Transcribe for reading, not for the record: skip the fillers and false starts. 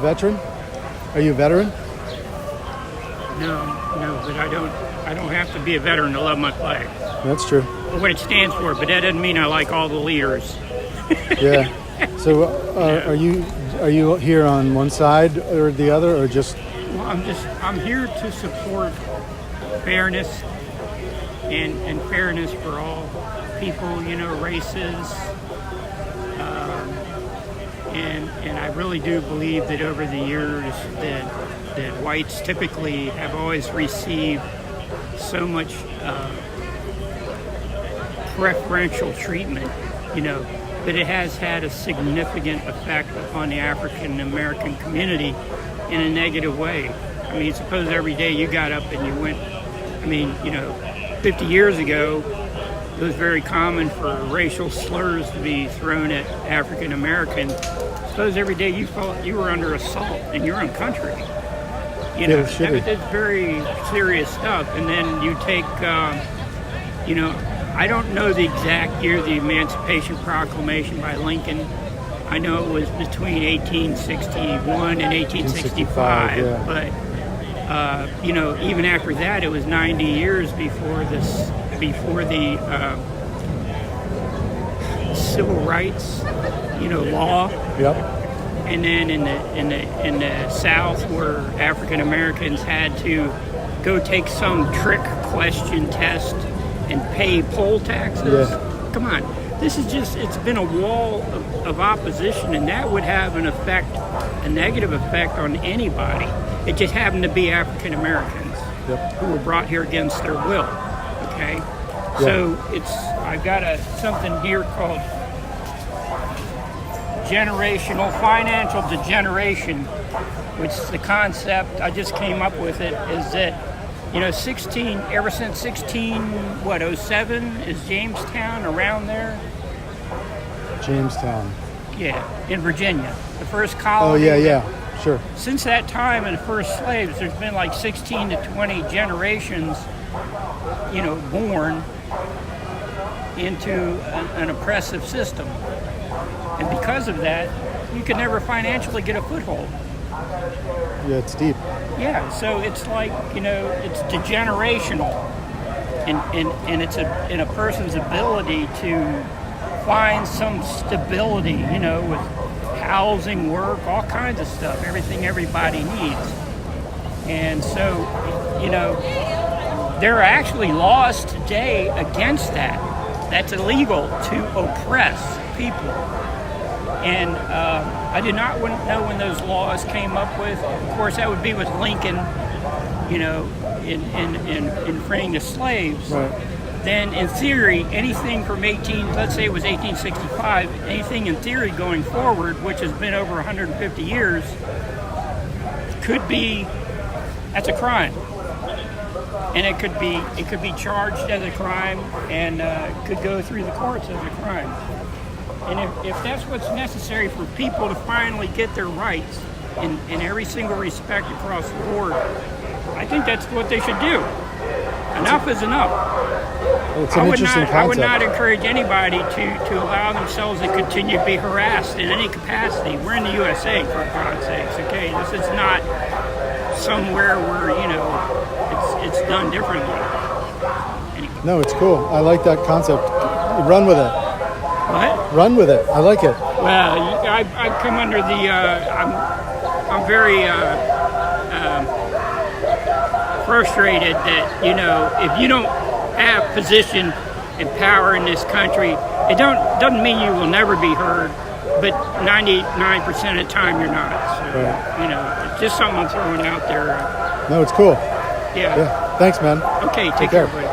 veteran? Are you a veteran? No, but I don't have to be a veteran to love my flag. That's true. Or what it stands for, but that doesn't mean I like all the leaders. Yeah. So are you here on one side or the other, or just? Well, I'm here to support fairness and fairness for all people, races. And I really do believe that over the years that whites typically have always received so much preferential treatment, that it has had a significant effect upon the African American community in a negative way. I mean, suppose every day you got up and you went, 50 years ago, it was very common for racial slurs to be thrown at African Americans. Suppose every day you felt you were under assault in your own country. That's very serious stuff. And then you take, I don't know the exact year of the Emancipation Proclamation by Lincoln. I know it was between 1861 and 1865, yeah. But even after that, it was 90 years before the civil rights, law. Yep. And then in the South, where African Americans had to go take some trick question test and pay poll taxes. Yeah. Come on, it's been a wall of opposition, and that would have a negative effect on anybody. It just happened to be African Americans who were brought here against their will. Okay, yeah. So I've got something here called generational financial degeneration, which is the concept I just came up with. It is that ever since 1607 is Jamestown around there. Jamestown. Yeah, in Virginia, the first colony. Oh yeah, sure. Since that time, and the first slaves, there's been like 16 to 20 generations, born into an oppressive system. And because of that, you can never financially get a foothold. Yeah, it's deep. Yeah, so it's like, it's degenerational. And it's in a person's ability to find some stability, with housing, work, all kinds of stuff, everything everybody needs. And so, there are actually laws today against that. That's illegal to oppress people. And I did not know when those laws came up with. Of course, that would be with Lincoln, in freeing the slaves. Right. Then, in theory, anything from let's say it was 1865, anything in theory going forward, which has been over 150 years, that's a crime. And it could be charged as a crime and could go through the courts as a crime. And if that's what's necessary for people to finally get their rights in every single respect across the board, I think that's what they should do. Enough is enough. It's an interesting concept. I would not encourage anybody to allow themselves to continue to be harassed in any capacity. We're in the USA, for God's sakes, okay? This is not somewhere where, it's done differently. Anyway. No, it's cool. I like that concept. Run with it. What? Run with it. I like it. Well, I come under the. I'm very frustrated that if you don't have position and power in this country, it doesn't mean you will never be heard, but 99% of the time you're not. So Right. It's just something I'm throwing out there. No, it's cool. Yeah. Thanks, man. Okay. Take care, buddy.